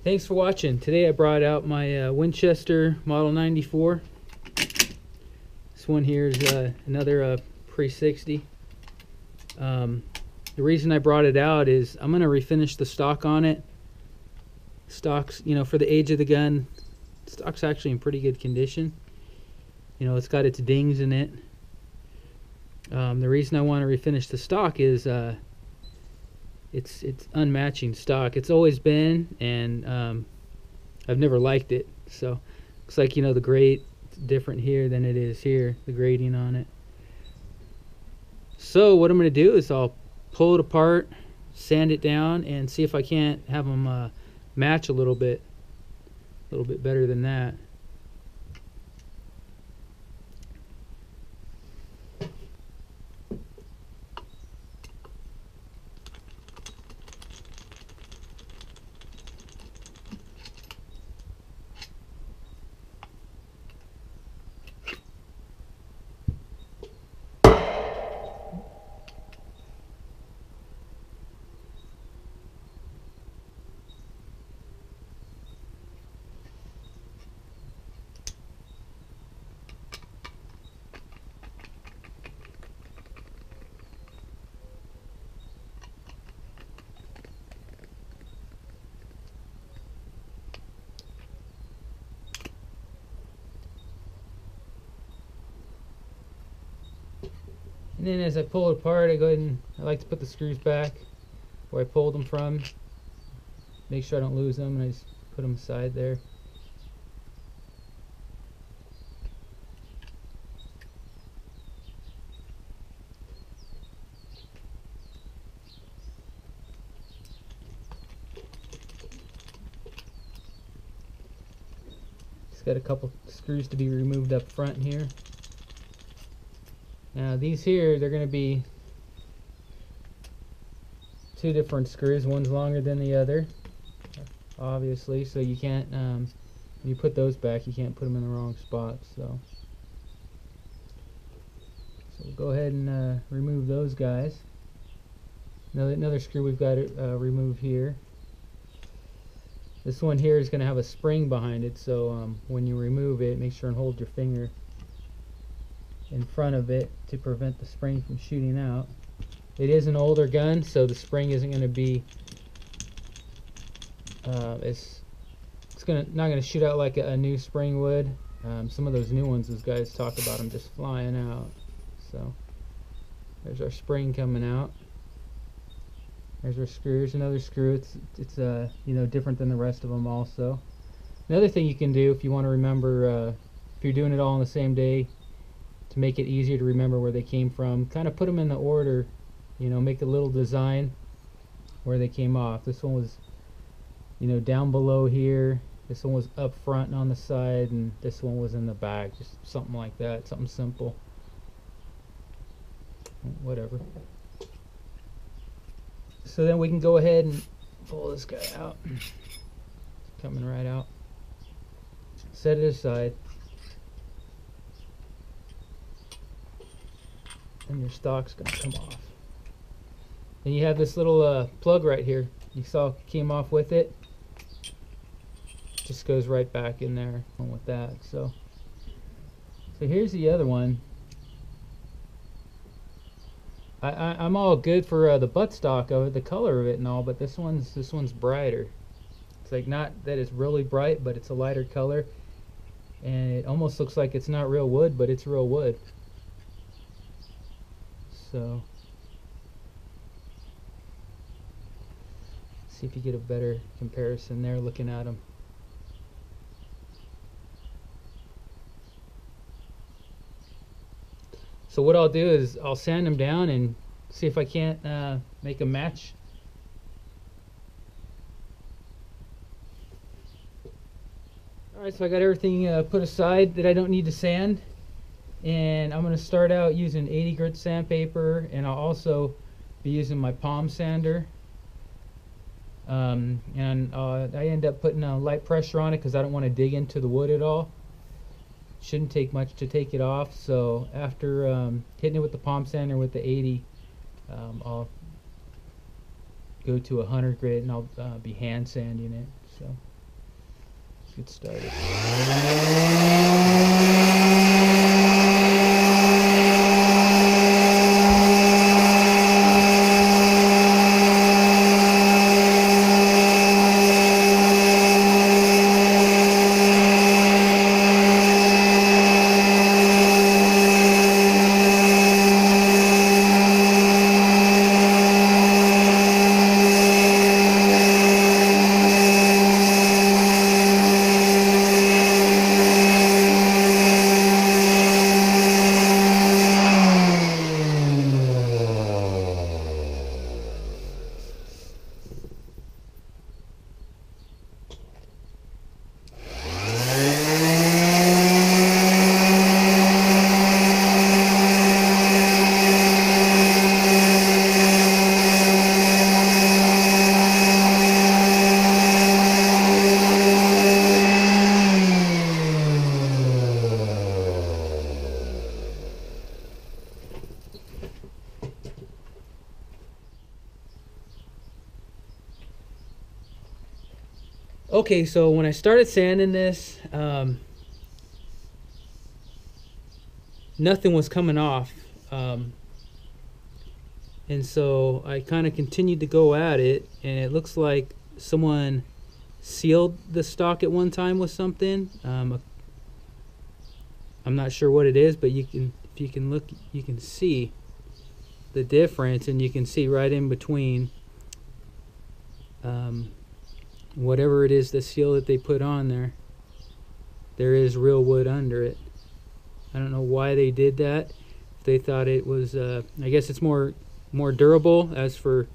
Thanks for watching. Today I brought out my Winchester Model 94. This one here is another pre-60. The reason I brought it out is I'm going to refinish the stock on it. Stock's, for the age of the gun, stock's actually in pretty good condition. It's got its dings in it. The reason I want to refinish the stock is it's unmatching stock. It's always been, and I've never liked it. So looks like the grate is different here than it is here, the grading on it. So what I'm going to do is I'll pull it apart, sand it down, and see if I can't have them match a little bit better than that. And then as I pull it apart, I like to put the screws back where I pulled them from. Make sure I don't lose them, and I just put them aside there. Just got a couple screws to be removed up front here. Now these here, they're going to be two different screws. One's longer than the other, obviously, so you can't, when you put those back, you can't put them in the wrong spot. So we'll go ahead and remove those guys. Another screw we've got to remove here. This one here is going to have a spring behind it, so when you remove it, make sure and hold your finger in front of it to prevent the spring from shooting out. It is an older gun, so the spring isn't going to be it's not going to shoot out like a new spring would. Some of those new ones, those guys talk about them just flying out. So there's our spring coming out. There's our screws. Another screw. It's different than the rest of them also. Another thing you can do if you want to remember, if you're doing it all on the same day, to make it easier to remember where they came from, kind of put them in the order, make a little design where they came off. This one was down below here, this one was up front and on the side, and this one was in the back. Just something like that, something simple, whatever. So then we can go ahead and pull this guy out. It's coming right out. Set it aside. And your stock's going to come off. Then you have this little plug right here. You saw it came off with it. Just goes right back in there with that. So here's the other one. I'm all good for the buttstock of it, the color of it and all, but this one's brighter. It's like, not that it's really bright, but it's a lighter color, and it almost looks like it's not real wood, but it's real wood. So see if you get a better comparison there looking at them. So what I'll do is I'll sand them down and see if I can't make a match. Alright, so I got everything put aside that I don't need to sand. And I'm going to start out using 80 grit sandpaper, and I'll also be using my palm sander. I end up putting a light pressure on it because I don't want to dig into the wood at all. Shouldn't take much to take it off. So after hitting it with the palm sander with the 80, I'll go to 100 grit and I'll be hand sanding it. So get started. Okay, so when I started sanding this, nothing was coming off. And so I kind of continued to go at it, and it looks like someone sealed the stock at one time with something. I'm not sure what it is, but if you can look, you can see the difference, and you can see right in between whatever it is, the seal that they put on there, there is real wood under it. I don't know why they did that. If they thought it was, I guess it's more durable. As for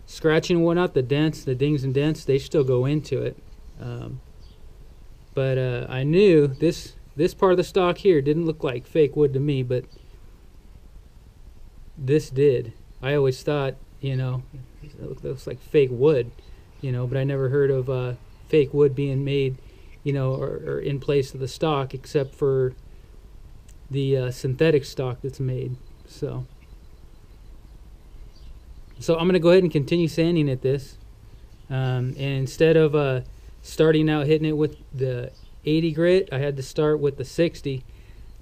scratching and whatnot, the dents, the dings and dents, they still go into it. But I knew this part of the stock here didn't look like fake wood to me, but this did. I always thought, you know, it looks like fake wood, you know, but I never heard of fake wood being made, you know, or in place of the stock, except for the synthetic stock that's made. So I'm going to go ahead and continue sanding at this. And instead of starting out hitting it with the 80 grit, I had to start with the 60.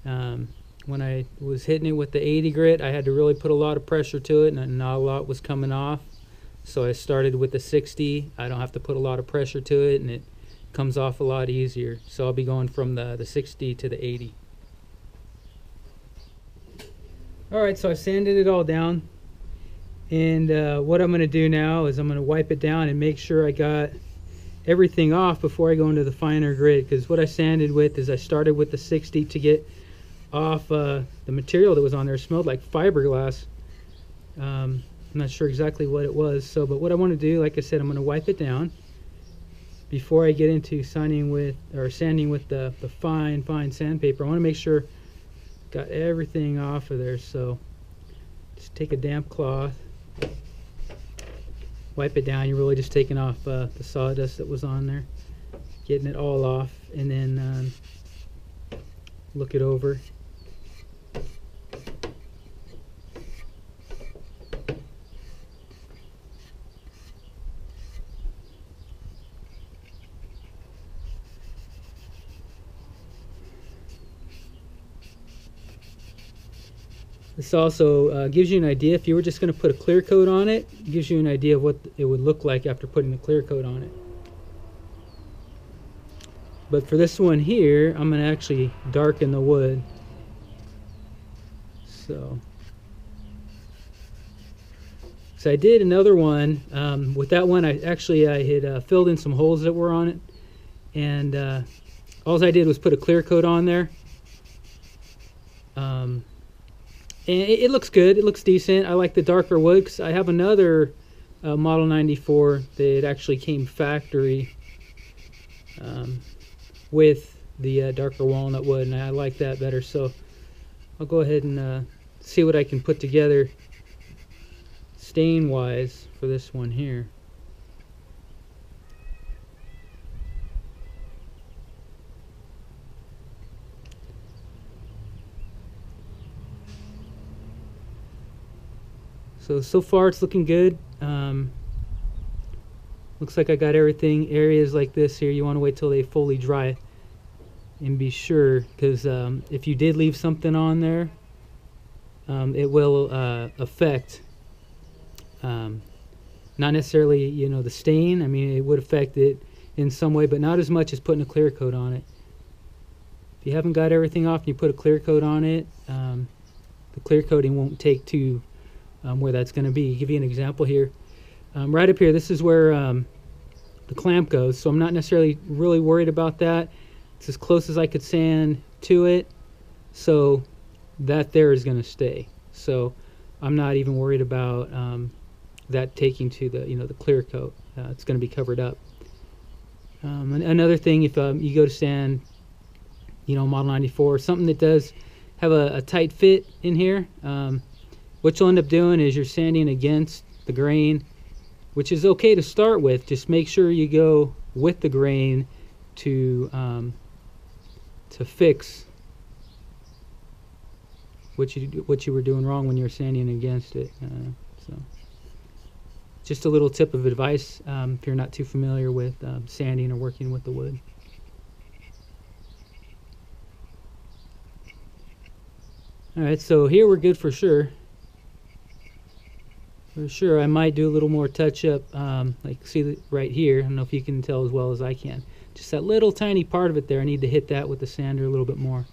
When I was hitting it with the 80 grit, I had to really put a lot of pressure to it, and not a lot was coming off. So I started with the 60. I don't have to put a lot of pressure to it, and it comes off a lot easier. So I'll be going from the 60 to the 80. Alright, so I've sanded it all down. And what I'm going to do now is I'm going to wipe it down and make sure I got everything off before I go into the finer grit. Because what I sanded with is I started with the 60 to get off the material that was on there. It smelled like fiberglass. I'm not sure exactly what it was. But what I want to do, like I said, I'm going to wipe it down before I get into sanding with the fine sandpaper. I want to make sure got everything off of there. So just take a damp cloth, wipe it down. You're really just taking off the sawdust that was on there, getting it all off, and then look it over. This also gives you an idea. If you were just going to put a clear coat on it, it gives you an idea of what it would look like after putting the clear coat on it. But for this one here, I'm going to actually darken the wood. So I did another one. With that one, I had filled in some holes that were on it, and all I did was put a clear coat on there. And it looks good. It looks decent. I like the darker wood, because I have another Model 94 that actually came factory with the darker walnut wood, and I like that better. So I'll go ahead and see what I can put together stain wise for this one here. So far it's looking good. Looks like I got everything. Areas like this here, you want to wait till they fully dry and be sure, because if you did leave something on there, it will affect, not necessarily, you know, the stain. I mean, it would affect it in some way, but not as much as putting a clear coat on it. If you haven't got everything off and you put a clear coat on it, the clear coating won't take to where that's going to be. I'll give you an example here. Right up here, this is where the clamp goes, so I'm not necessarily really worried about that. It's as close as I could sand to it, so that there is going to stay. So I'm not even worried about that taking to the, you know, the clear coat. It's going to be covered up. Another thing, if you go to sand, you know, Model 94, something that does have a tight fit in here, what you'll end up doing is you're sanding against the grain, which is okay to start with. Just make sure you go with the grain to fix what you were doing wrong when you were sanding against it. So just a little tip of advice if you're not too familiar with sanding or working with the wood. Alright, so here we're good for sure. For sure, I might do a little more touch up, like see right here. I don't know if you can tell as well as I can. Just that little tiny part of it there, I need to hit that with the sander a little bit more.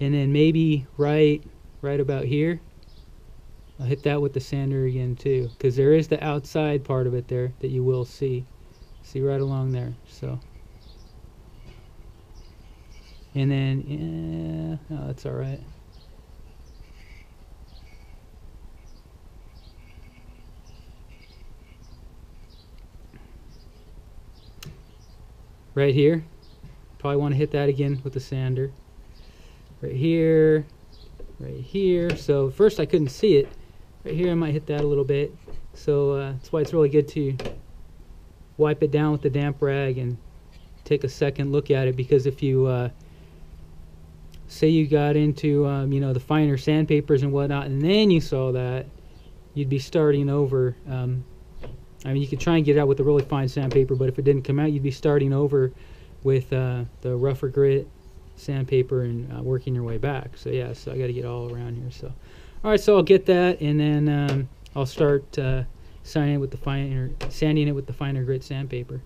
And then maybe right about here, I'll hit that with the sander again too, because there is the outside part of it there that you will see right along there. So, and then yeah, no, that's all right. Right here, probably want to hit that again with the sander. Right here, right here. So first I couldn't see it. Right here I might hit that a little bit. So that's why it's really good to wipe it down with the damp rag and take a second look at it, because if you say you got into you know, the finer sandpapers and whatnot, and then you saw that, you'd be starting over. I mean, you could try and get it out with a really fine sandpaper, but if it didn't come out, you'd be starting over with the rougher grit sandpaper and working your way back. So yeah, so I got to get all around here. So all right, so I'll get that, and then I'll start sanding it with the finer grit sandpaper.